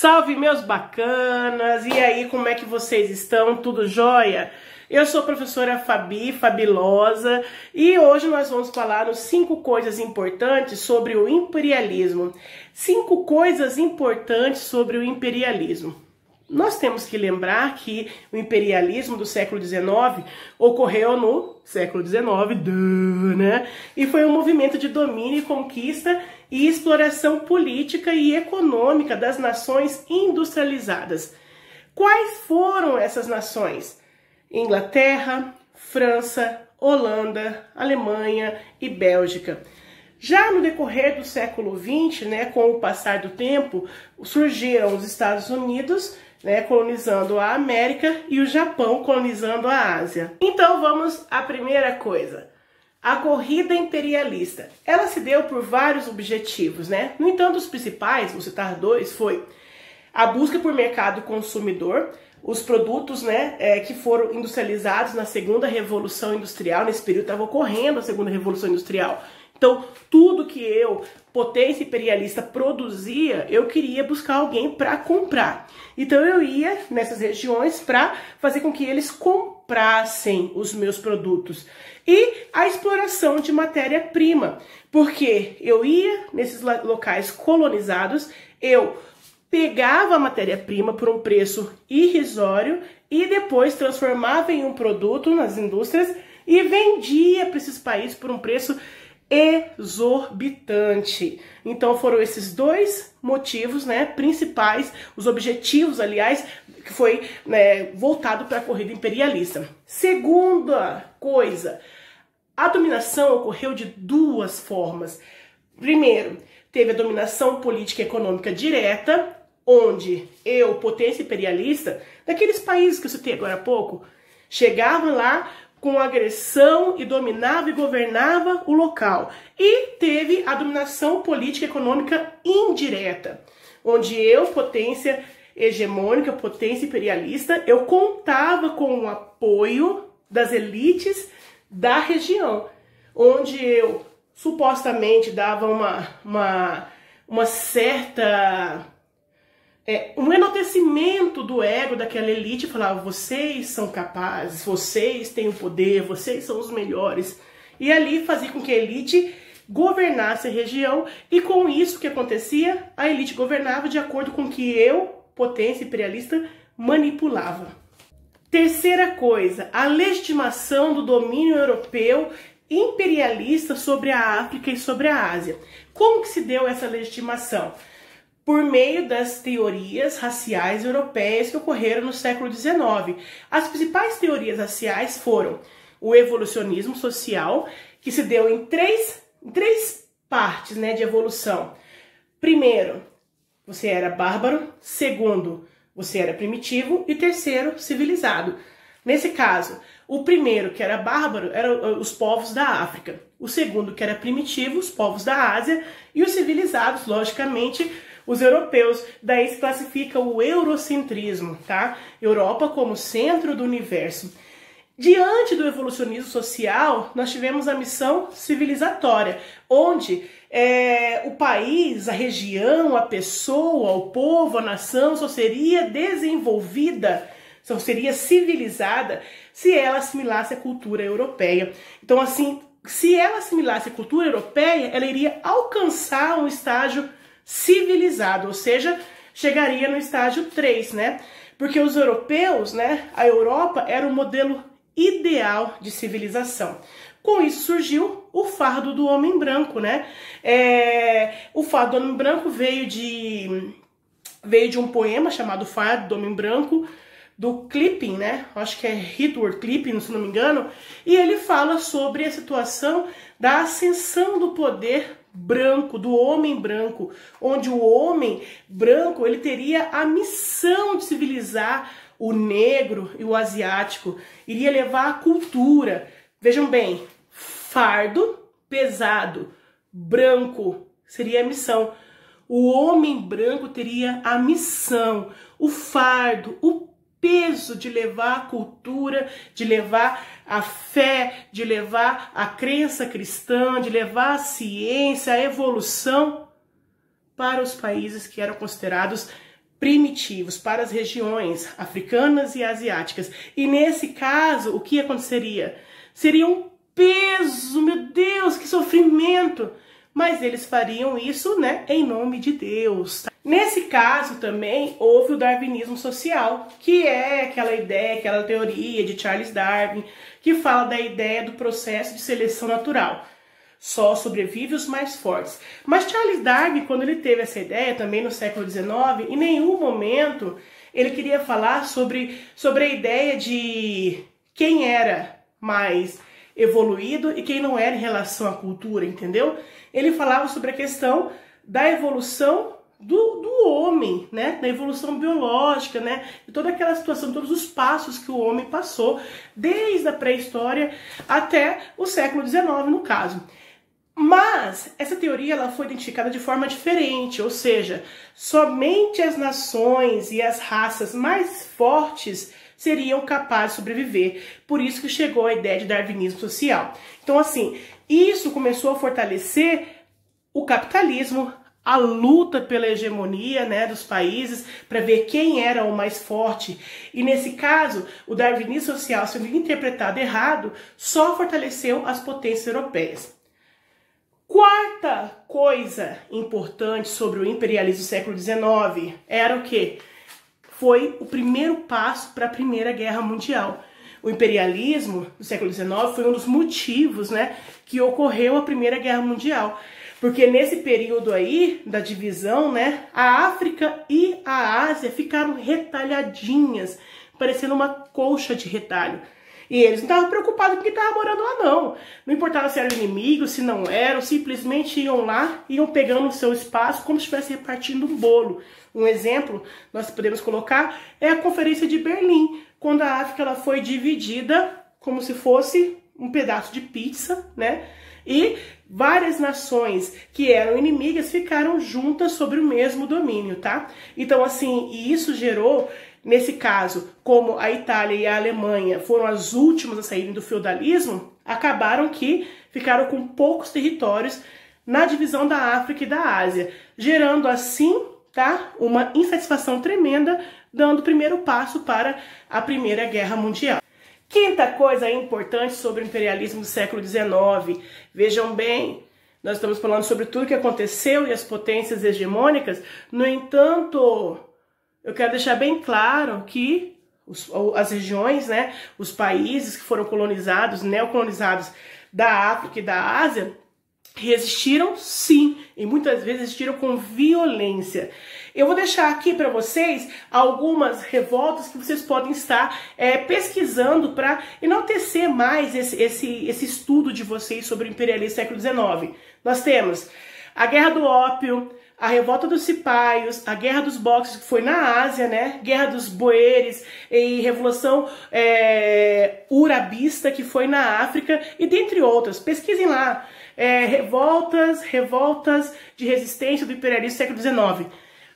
Salve, meus bacanas! E aí, como é que vocês estão? Tudo jóia? Eu sou a professora Fabi, Fabilosa, e hoje nós vamos falar os 5 coisas importantes sobre o imperialismo. 5 coisas importantes sobre o imperialismo. Nós temos que lembrar que o imperialismo do século XIX ocorreu no século XIX, né? E foi um movimento de domínio, conquista e exploração política e econômica das nações industrializadas. Quais foram essas nações? Inglaterra, França, Holanda, Alemanha e Bélgica. Já no decorrer do século XX, né, com o passar do tempo, surgiram os Estados Unidos, né, colonizando a América, e o Japão colonizando a Ásia. Então vamos à primeira coisa. A corrida imperialista. Ela se deu por vários objetivos, né? No entanto, os principais, vou citar 2, foi a busca por mercado consumidor, os produtos, né, que foram industrializados na segunda revolução industrial. Nesse período estava ocorrendo a segunda revolução industrial. Então, tudo que eu, potência imperialista, produzia, eu queria buscar alguém para comprar. Então, eu ia nessas regiões para fazer com que eles comprassem os meus produtos. E a exploração de matéria-prima, porque eu ia nesses locais colonizados, eu pegava a matéria-prima por um preço irrisório e depois transformava em um produto nas indústrias e vendia para esses países por um preço exorbitante. Então foram esses 2 motivos, né, principais, os objetivos, aliás, que foi, né, voltado para a corrida imperialista. Segunda coisa, a dominação ocorreu de 2 formas. Primeiro, teve a dominação política e econômica direta, onde eu, potência imperialista, daqueles países que eu citei agora há pouco, chegava lá com agressão e dominava e governava o local. E teve a dominação política e econômica indireta, onde eu, potência hegemônica, potência imperialista, eu contava com o apoio das elites da região, onde eu supostamente dava uma certa... um enaltecimento do ego daquela elite, falava, vocês são capazes, vocês têm o poder, vocês são os melhores. E ali fazia com que a elite governasse a região, e com isso o que acontecia? A elite governava de acordo com o que eu, potência imperialista, manipulava. Terceira coisa, a legitimação do domínio europeu imperialista sobre a África e sobre a Ásia. Como que se deu essa legitimação? Por meio das teorias raciais europeias que ocorreram no século XIX. As principais teorias raciais foram o evolucionismo social, que se deu em três partes, né, de evolução. Primeiro, você era bárbaro. Segundo, você era primitivo. E terceiro, civilizado. Nesse caso, o primeiro, que era bárbaro, eram os povos da África. O segundo, que era primitivo, os povos da Ásia. E os civilizados, logicamente, os europeus. Daí se classifica o eurocentrismo, tá? Europa como centro do universo. Diante do evolucionismo social, nós tivemos a missão civilizatória, onde o país, a região, a pessoa, o povo, a nação só seria desenvolvida, só seria civilizada se ela assimilasse a cultura europeia. Então, assim, se ela assimilasse a cultura europeia, ela iria alcançar um estágio civilizado, ou seja, chegaria no estágio 3, né? Porque os europeus, né, a Europa era o modelo ideal de civilização. Com isso surgiu o fardo do homem branco, né? O fardo do homem branco veio de um poema chamado Fardo do Homem Branco, do Kipling, né? Acho que é Rudyard Kipling, se não me engano, e ele fala sobre a situação da ascensão do poder branco, do homem branco, onde o homem branco ele teria a missão de civilizar o negro e o asiático, iria levar a cultura. Vejam bem, fardo, pesado, branco seria a missão. O homem branco teria a missão, o fardo, o peso de levar a cultura, de levar a fé, de levar a crença cristã, de levar a ciência, a evolução para os países que eram considerados primitivos para as regiões africanas e asiáticas. E nesse caso, o que aconteceria? Seria um peso, meu Deus, que sofrimento! Mas eles fariam isso, né, em nome de Deus. Nesse caso também houve o darwinismo social, que é aquela ideia, aquela teoria de Charles Darwin, que fala da ideia do processo de seleção natural. Só sobrevive os mais fortes. Mas Charles Darwin, quando ele teve essa ideia, também no século XIX, em nenhum momento ele queria falar sobre a ideia de quem era mais evoluído e quem não era em relação à cultura, entendeu? Ele falava sobre a questão da evolução do homem, né? Da evolução biológica, né? De toda aquela situação, todos os passos que o homem passou, desde a pré-história até o século XIX, no caso. Mas essa teoria ela foi identificada de forma diferente, ou seja, somente as nações e as raças mais fortes seriam capazes de sobreviver. Por isso que chegou a ideia de darwinismo social. Então, assim, isso começou a fortalecer o capitalismo, a luta pela hegemonia, né, dos países, para ver quem era o mais forte. E nesse caso, o darwinismo social, sendo interpretado errado, só fortaleceu as potências europeias. Quarta coisa importante sobre o imperialismo do século XIX era o quê? Foi o primeiro passo para a Primeira Guerra Mundial. O imperialismo do século XIX foi um dos motivos, né, que ocorreu a Primeira Guerra Mundial. Porque nesse período aí da divisão, né, a África e a Ásia ficaram retalhadinhas, parecendo uma colcha de retalho. E eles não estavam preocupados com quem estava morando lá, não. Não importava se eram inimigos, se não eram, simplesmente iam lá, iam pegando o seu espaço como se estivesse repartindo um bolo. Um exemplo, nós podemos colocar, é a Conferência de Berlim, quando a África ela foi dividida como se fosse um pedaço de pizza, né? E várias nações que eram inimigas ficaram juntas sobre o mesmo domínio, tá? Então, assim, e isso gerou, nesse caso, como a Itália e a Alemanha foram as últimas a saírem do feudalismo, acabaram que ficaram com poucos territórios na divisão da África e da Ásia, gerando assim, tá, uma insatisfação tremenda, dando o primeiro passo para a Primeira Guerra Mundial. Quinta coisa importante sobre o imperialismo do século XIX. Vejam bem, nós estamos falando sobre tudo que aconteceu e as potências hegemônicas. No entanto, eu quero deixar bem claro que as regiões, né, os países que foram colonizados, neocolonizados da África e da Ásia, resistiram sim, e muitas vezes resistiram com violência. Eu vou deixar aqui para vocês algumas revoltas que vocês podem estar pesquisando para enaltecer mais esse estudo de vocês sobre o imperialismo do século XIX. Nós temos a Guerra do Ópio, a Revolta dos Cipaios, a Guerra dos Boxers, que foi na Ásia, né? Guerra dos Boeres e Revolução Urabista, que foi na África, e dentre outras. Pesquisem lá. Revoltas de resistência do imperialismo do século XIX.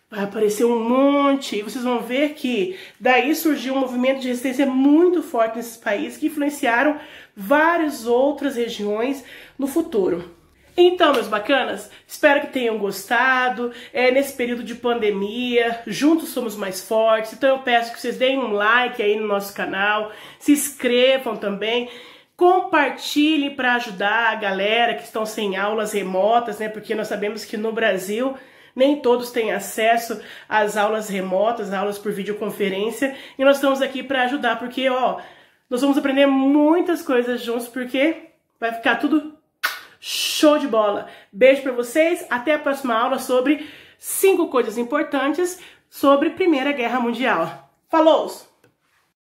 Vai aparecer um monte, e vocês vão ver que daí surgiu um movimento de resistência muito forte nesses países que influenciaram várias outras regiões no futuro. Então, meus bacanas, espero que tenham gostado. Nesse período de pandemia, juntos somos mais fortes. Então eu peço que vocês deem um like aí no nosso canal, se inscrevam também, compartilhem para ajudar a galera que estão sem aulas remotas, né? Porque nós sabemos que no Brasil nem todos têm acesso às aulas remotas, aulas por videoconferência, e nós estamos aqui para ajudar, porque ó, nós vamos aprender muitas coisas juntos, porque vai ficar tudo show de bola. Beijo para vocês, até a próxima aula sobre 5 coisas importantes sobre Primeira Guerra Mundial. Falou!